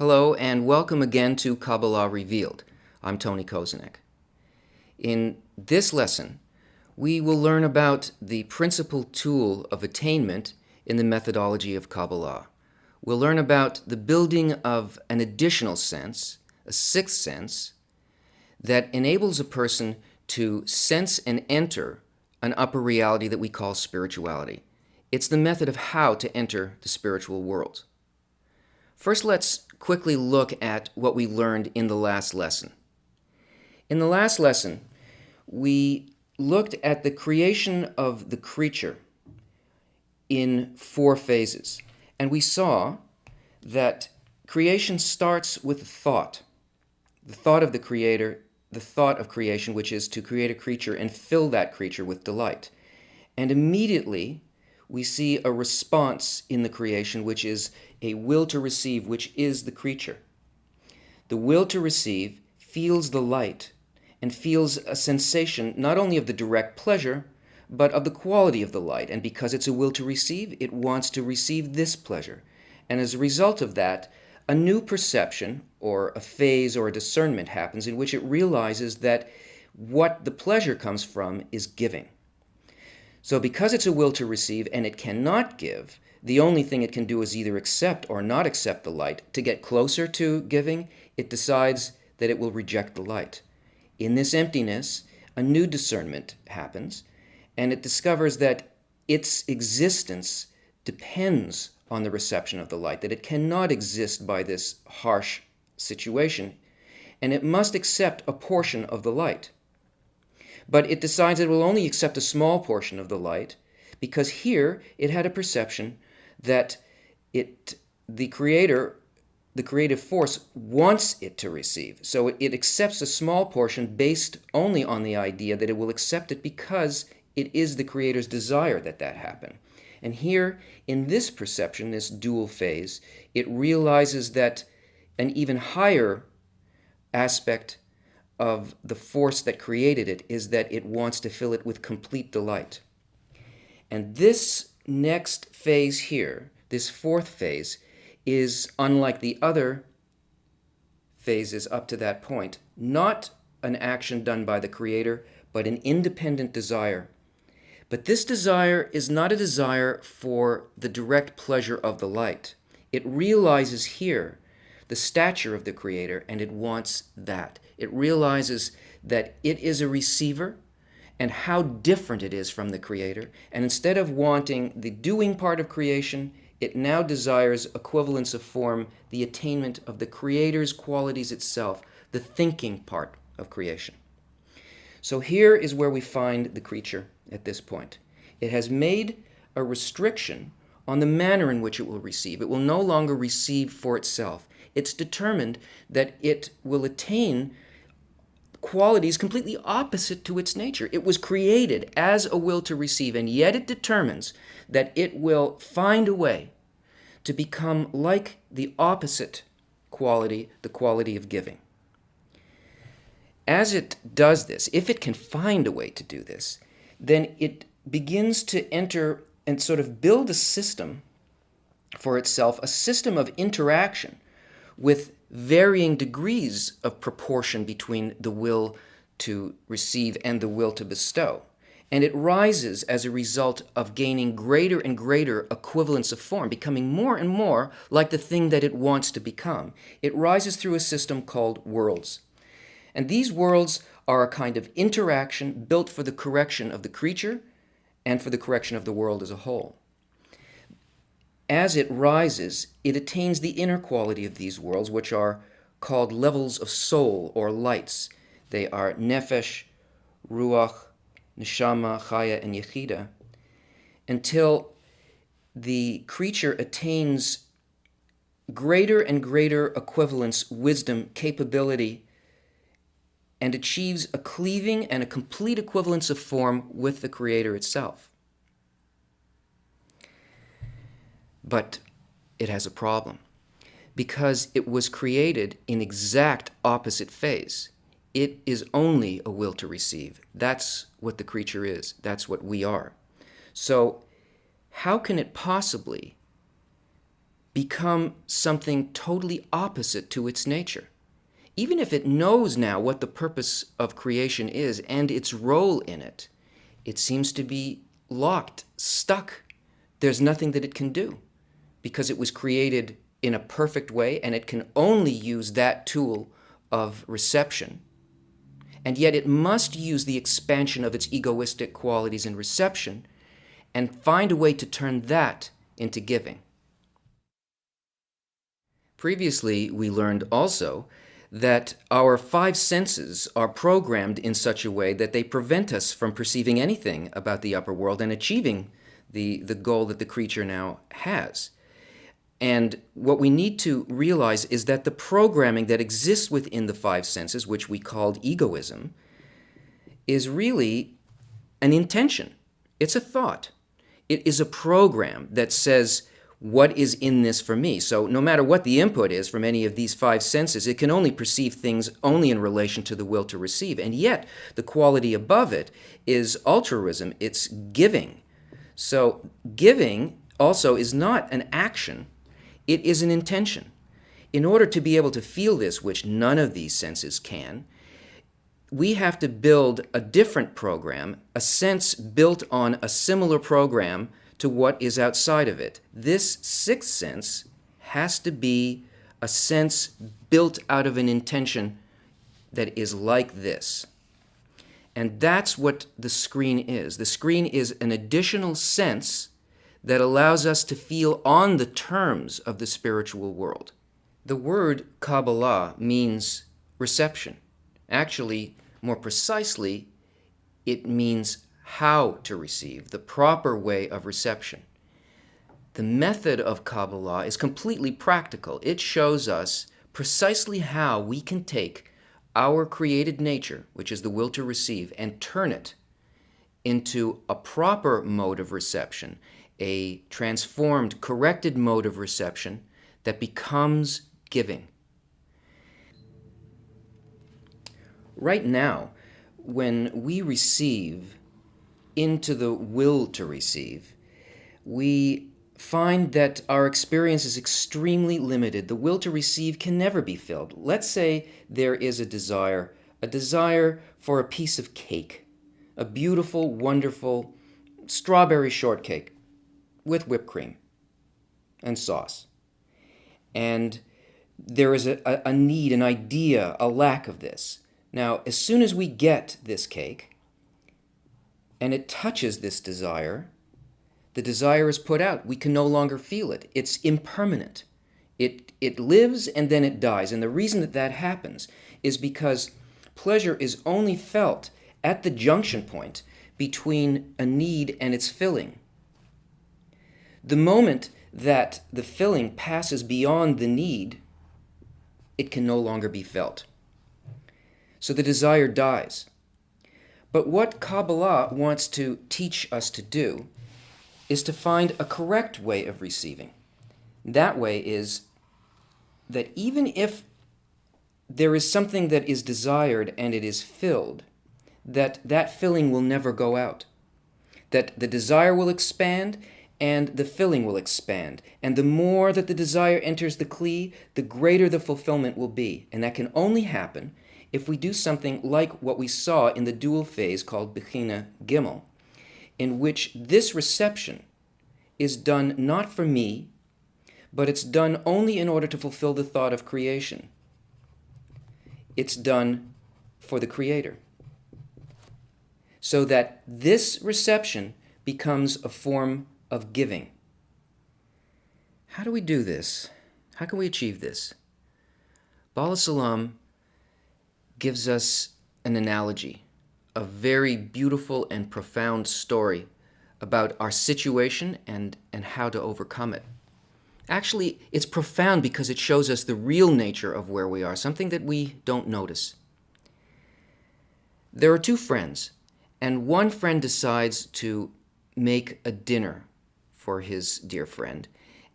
Hello and welcome again to Kabbalah Revealed. I'm Tony Kozenek. In this lesson, we will learn about the principal tool of attainment in the methodology of Kabbalah. We'll learn about the building of an additional sense, a sixth sense, that enables a person to sense and enter an upper reality that we call spirituality. It's the method of how to enter the spiritual world. First, let's quickly look at what we learned in the last lesson. In the last lesson, we looked at the creation of the creature in 4 phases. And we saw that creation starts with thought. The thought of the creator, the thought of creation, which is to create a creature and fill that creature with delight. And immediately, we see a response in the creation, which is a will to receive, which is the creature. The will to receive feels the light and feels a sensation not only of the direct pleasure, but of the quality of the light. And because it's a will to receive, it wants to receive this pleasure. And as a result of that, a new perception or a phase or a discernment happens in which it realizes that what the pleasure comes from is giving. So because it's a will to receive and it cannot give, the only thing it can do is either accept or not accept the light. To get closer to giving, it decides that it will reject the light. In this emptiness, a new discernment happens, and it discovers that its existence depends on the reception of the light, that it cannot exist by this harsh situation, and it must accept a portion of the light. But it decides it will only accept a small portion of the light because here it had a perception that the creative force wants it to receive. So it accepts a small portion based only on the idea that it will accept it because it is the creator's desire that that happen. And here, in this perception, this dual phase, it realizes that an even higher aspect of the force that created it is that it wants to fill it with complete delight. And this next phase here, this 4th phase, is unlike the other phases up to that point, not an action done by the creator, but an independent desire. But this desire is not a desire for the direct pleasure of the light. It realizes here the stature of the creator, and it wants that. It realizes that it is a receiver and how different it is from the creator. And instead of wanting the doing part of creation, it now desires equivalence of form, the attainment of the creator's qualities itself, the thinking part of creation. So here is where we find the creature at this point. It has made a restriction on the manner in which it will receive. It will no longer receive for itself. It's determined that it will attain qualities completely opposite to its nature. It was created as a will to receive, and yet it determines that it will find a way to become like the opposite quality, the quality of giving. As it does this, if it can find a way to do this, then it begins to enter and sort of build a system for itself, a system of interaction with varying degrees of proportion between the will to receive and the will to bestow. And it rises as a result of gaining greater and greater equivalence of form, becoming more and more like the thing that it wants to become. It rises through a system called worlds. And these worlds are a kind of interaction built for the correction of the creature and for the correction of the world as a whole. As it rises, it attains the inner quality of these worlds, which are called levels of soul or lights. They are nefesh, ruach, neshama, chaya, and yechida, until the creature attains greater and greater equivalence, wisdom, capability, and achieves a cleaving and a complete equivalence of form with the creator itself. But it has a problem, because it was created in exact opposite phase. It is only a will to receive. That's what the creature is. That's what we are. So how can it possibly become something totally opposite to its nature. Even if it knows now what the purpose of creation is and its role in it, it seems to be locked, stuck. There's nothing that it can do because it was created in a perfect way and it can only use that tool of reception. And yet it must use the expansion of its egoistic qualities in reception and find a way to turn that into giving. Previously, we learned also that our five senses are programmed in such a way that they prevent us from perceiving anything about the upper world and achieving the goal that the creature now has. And what we need to realize is that the programming that exists within the five senses, which we called egoism, is really an intention. It's a thought. It is a program that says, what is in this for me? So no matter what the input is from any of these five senses, it can only perceive things only in relation to the will to receive. And yet, the quality above it is altruism. It's giving. So giving also is not an action. It is an intention. In order to be able to feel this, which none of these senses can, we have to build a different program, a sense built on a similar program to what is outside of it. This sixth sense has to be a sense built out of an intention that is like this. And that's what the screen is. The screen is an additional sense that allows us to feel on the terms of the spiritual world. The word Kabbalah means reception. Actually, more precisely, it means how to receive, the proper way of reception. The method of Kabbalah is completely practical. It shows us precisely how we can take our created nature, which is the will to receive, and turn it into a proper mode of reception, a transformed, corrected mode of reception that becomes giving. Right now, when we receive into the will to receive, we find that our experience is extremely limited. The will to receive can never be filled. Let's say there is a desire for a piece of cake, a beautiful, wonderful strawberry shortcake with whipped cream and sauce. And there is a need, an idea, a lack of this. Now, as soon as we get this cake, and it touches this desire, the desire is put out. We can no longer feel it. It's impermanent. It lives and then it dies. And the reason that that happens is because pleasure is only felt at the junction point between a need and its filling. The moment that the filling passes beyond the need, it can no longer be felt. So the desire dies. But what Kabbalah wants to teach us to do is to find a correct way of receiving. That way is that even if there is something that is desired and it is filled, that filling will never go out. That the desire will expand and the filling will expand. And the more that the desire enters the Kli, the greater the fulfillment will be. And that can only happen if we do something like what we saw in the dual phase called Bechina Gimel, in which this reception is done not for me, but it's done only in order to fulfill the thought of creation. It's done for the Creator. So that this reception becomes a form of giving. How do we do this? How can we achieve this? Bala Salam gives us an analogy, a very beautiful and profound story about our situation and how to overcome it. Actually, it's profound because it shows us the real nature of where we are, something that we don't notice. There are two friends, and one friend decides to make a dinner for his dear friend,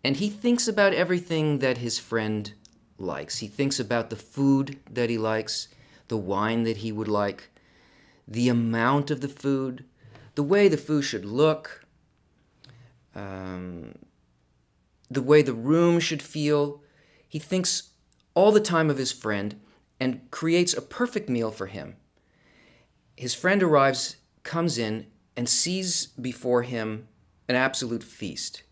and he thinks about everything that his friend likes. He thinks about the food that he likes, the wine that he would like, the amount of the food, the way the food should look, the way the room should feel. He thinks all the time of his friend and creates a perfect meal for him. His friend arrives, comes in, and sees before him an absolute feast.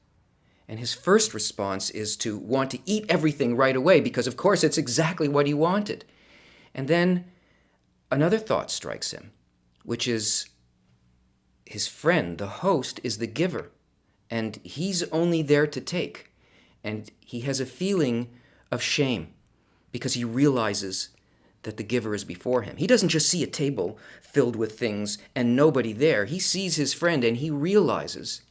And his first response is to want to eat everything right away because, of course, it's exactly what he wanted. And then another thought strikes him, which is his friend, the host, is the giver, and he's only there to take. And he has a feeling of shame because he realizes that the giver is before him. He doesn't just see a table filled with things and nobody there. He sees his friend and he realizes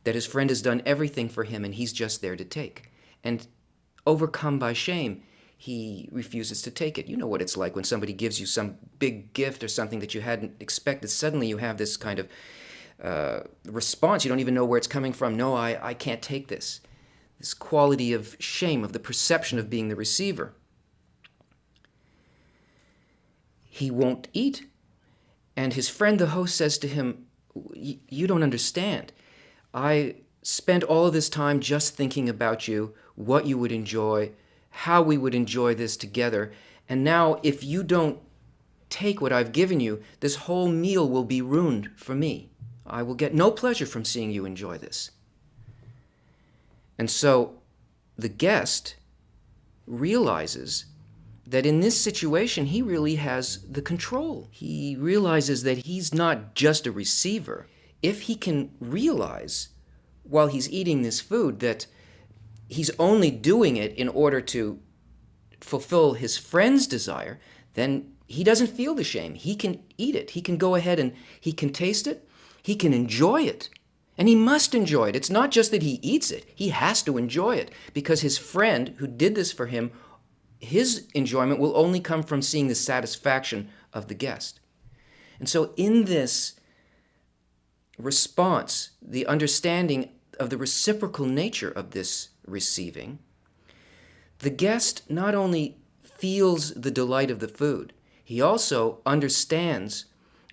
that his friend has done everything for him and he's just there to take. And overcome by shame, he refuses to take it. You know what it's like when somebody gives you some big gift or something that you hadn't expected. Suddenly you have this kind of response. You don't even know where it's coming from. No, I can't take this. This quality of shame, of the perception of being the receiver. He won't eat. And his friend, the host, says to him, "You don't understand. I spent all of this time just thinking about you, what you would enjoy, how we would enjoy this together. And now if you don't take what I've given you, this whole meal will be ruined for me. I will get no pleasure from seeing you enjoy this." And so the guest realizes that in this situation, he really has the control. He realizes that he's not just a receiver. If he can realize while he's eating this food that he's only doing it in order to fulfill his friend's desire, then he doesn't feel the shame. He can eat it. He can go ahead and he can taste it. He can enjoy it. And he must enjoy it. It's not just that he eats it. He has to enjoy it because his friend who did this for him, his enjoyment will only come from seeing the satisfaction of the guest. And so in this response, the understanding of the reciprocal nature of this receiving, the guest not only feels the delight of the food, he also understands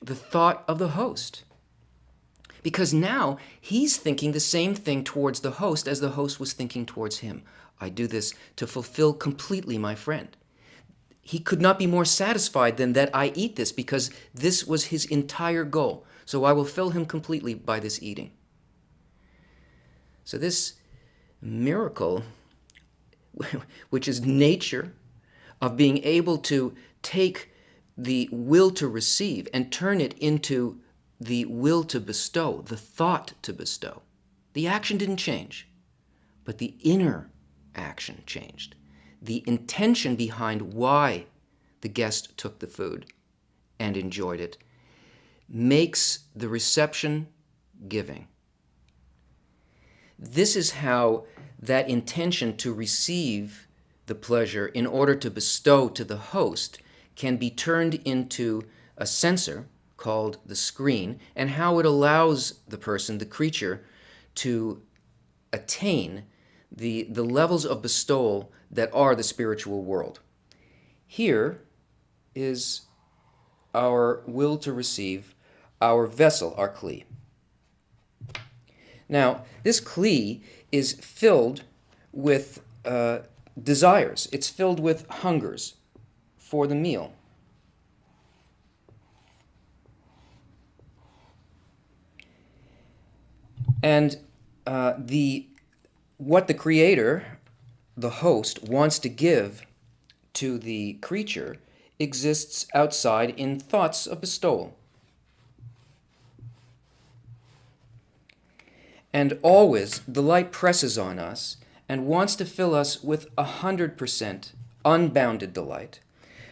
the thought of the host. Because now he's thinking the same thing towards the host as the host was thinking towards him. I do this to fulfill completely my friend. He could not be more satisfied than that I eat this because this was his entire goal. So I will fill him completely by this eating. So this miracle, which is nature of being able to take the will to receive and turn it into the will to bestow, the thought to bestow. The action didn't change, but the inner action changed. The intention behind why the guest took the food and enjoyed it makes the reception giving. This is how that intention to receive the pleasure in order to bestow to the host can be turned into a sensor called the screen, and how it allows the person, the creature, to attain the levels of bestowal that are the spiritual world. Here is our will to receive, our vessel, our kli. Now, this kli is filled with desires. It's filled with hungers for the meal. And what the creator, the host, wants to give to the creature exists outside in thoughts of bestowal. And always the light presses on us and wants to fill us with 100% unbounded delight,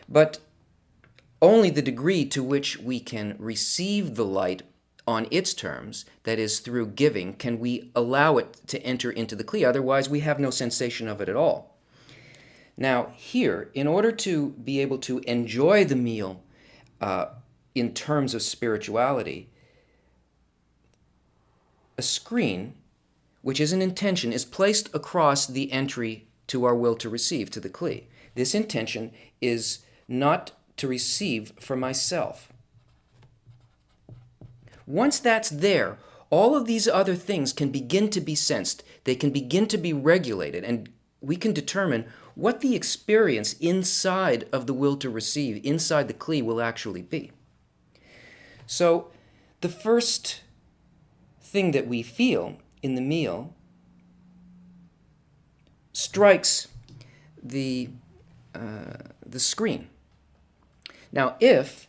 but only the degree to which we can receive the light on its terms, that is through giving, can we allow it to enter into the kli. Otherwise, we have no sensation of it at all. Now, here, in order to be able to enjoy the meal in terms of spirituality, a screen, which is an intention, is placed across the entry to our will to receive, to the kli. This intention is not to receive for myself. Once that's there, all of these other things can begin to be sensed. They can begin to be regulated, and we can determine what the experience inside of the will to receive, inside the kli, will actually be. So the first thing that we feel in the meal strikes the screen. Now, if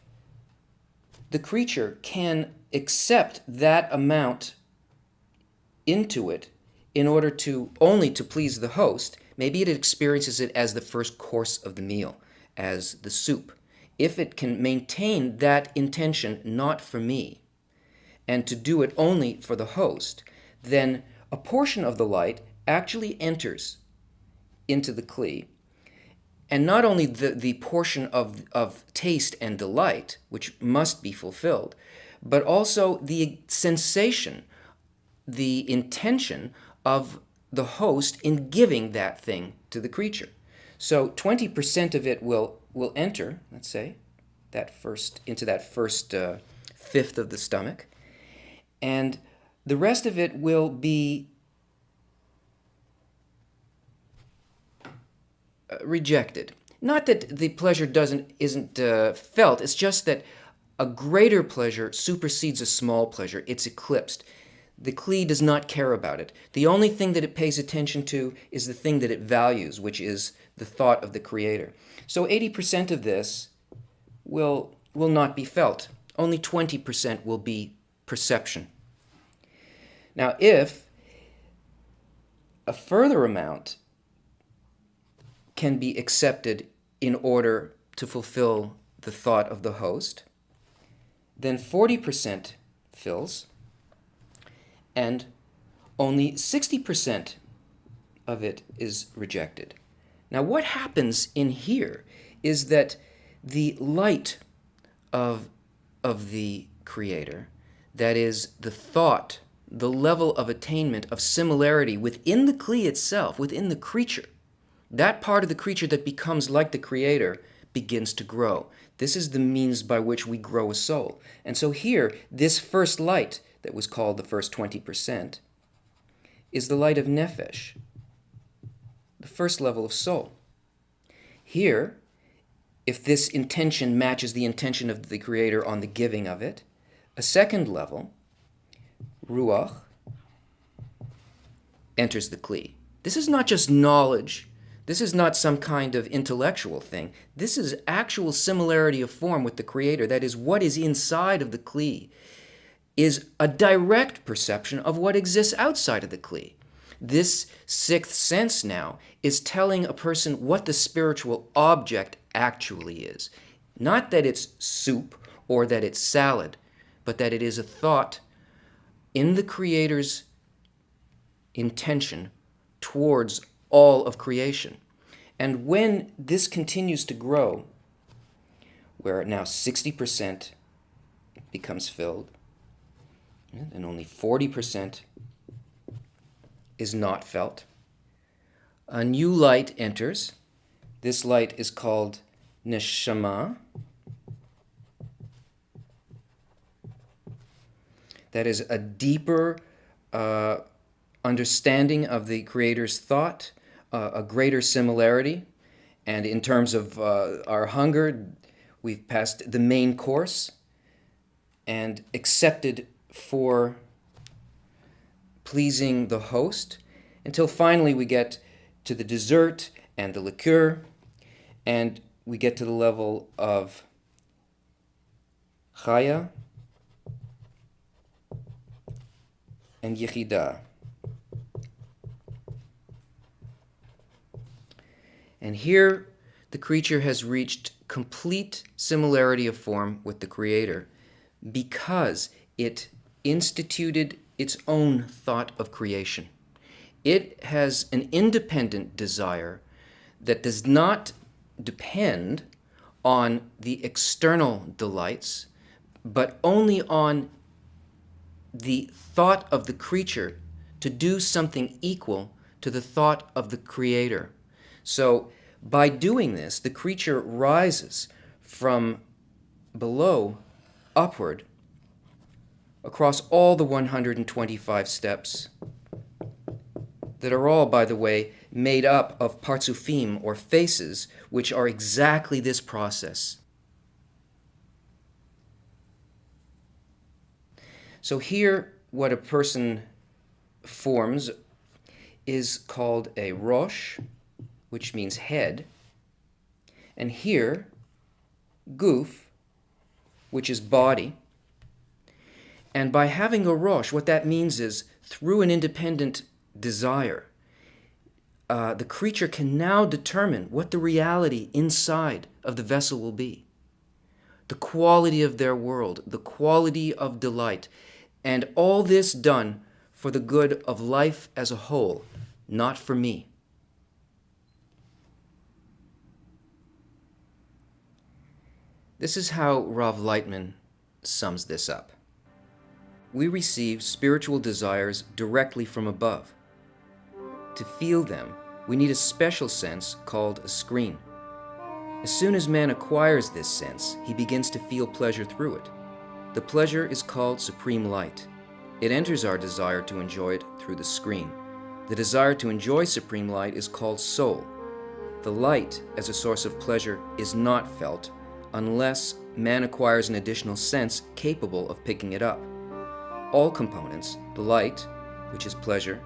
the creature can accept that amount into it in order to only to please the host, maybe it experiences it as the first course of the meal, as the soup. If it can maintain that intention, not for me, and to do it only for the host, then a portion of the light actually enters into the kli. And not only the portion of taste and delight, which must be fulfilled, but also the sensation, the intention of the host in giving that thing to the creature. So 20% of it will enter, let's say, into that first fifth of the stomach, and the rest of it will be rejected. Not that the pleasure isn't felt, it's just that a greater pleasure supersedes a small pleasure. It's eclipsed. The kli does not care about it. The only thing that it pays attention to is the thing that it values, which is the thought of the creator. So 80% of this will not be felt. Only 20% will be perception. Now, if a further amount can be accepted in order to fulfill the thought of the host, then 40% fills, and only 60% of it is rejected. Now, what happens in here is that the light of the creator, that is the thought, the level of attainment of similarity within the kli itself, within the creature, that part of the creature that becomes like the creator begins to grow. This is the means by which we grow a soul. And so here, this first light that was called the first 20% is the light of nefesh, the first level of soul. Here, if this intention matches the intention of the creator on the giving of it, a second level, ruach, enters the kli. This is not just knowledge. This is not some kind of intellectual thing. This is actual similarity of form with the creator. That is, what is inside of the kli is a direct perception of what exists outside of the kli. This sixth sense now is telling a person what the spiritual object actually is. Not that it's soup or that it's salad, but that it is a thought in the creator's intention towards all of creation. And when this continues to grow, where now 60% becomes filled, and only 40% is not felt, a new light enters. This light is called neshama. That is a deeper understanding of the creator's thought, a greater similarity. And in terms of our hunger, we've passed the main course and accepted for pleasing the host, until finally we get to the dessert and the liqueur, and we get to the level of chaya and yechida. And here the creature has reached complete similarity of form with the creator because it instituted its own thought of creation. It has an independent desire that does not depend on the external delights, but only on the thought of the creature to do something equal to the thought of the creator. So by doing this, the creature rises from below upward across all the 125 steps that are all, by the way, made up of partsufim, or faces, which are exactly this process. So here, what a person forms is called a rosh, which means head, and here, guf, which is body. And by having a rosh, what that means is, through an independent desire, the creature can now determine what the reality inside of the vessel will be. The quality of their world, the quality of delight, and all this done for the good of life as a whole, not for me. This is how Rav Lightman sums this up. We receive spiritual desires directly from above. To feel them, we need a special sense called a screen. As soon as man acquires this sense, he begins to feel pleasure through it. The pleasure is called supreme light. It enters our desire to enjoy it through the screen. The desire to enjoy supreme light is called soul. The light as a source of pleasure is not felt unless man acquires an additional sense capable of picking it up. All components, the light, which is pleasure,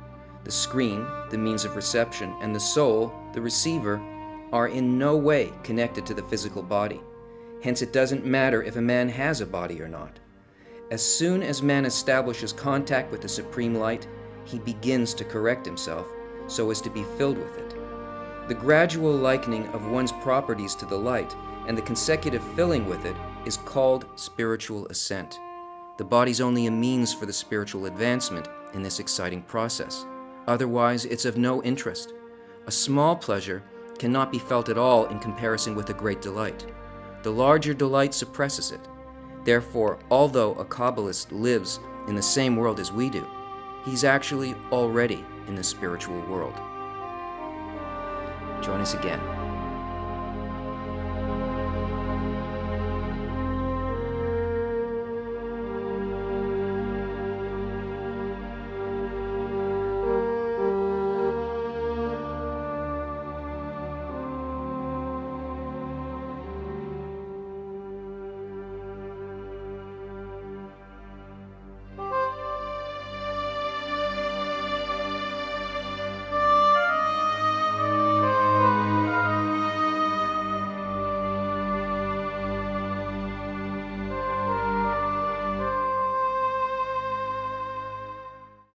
the screen, the means of reception, and the soul, the receiver, are in no way connected to the physical body. Hence, it doesn't matter if a man has a body or not. As soon as man establishes contact with the supreme light, he begins to correct himself so as to be filled with it. The gradual likening of one's properties to the light and the consecutive filling with it is called spiritual ascent. The body's only a means for the spiritual advancement in this exciting process. Otherwise, it's of no interest. A small pleasure cannot be felt at all in comparison with a great delight. The larger delight suppresses it. Therefore, although a Kabbalist lives in the same world as we do, he's actually already in the spiritual world. Join us again.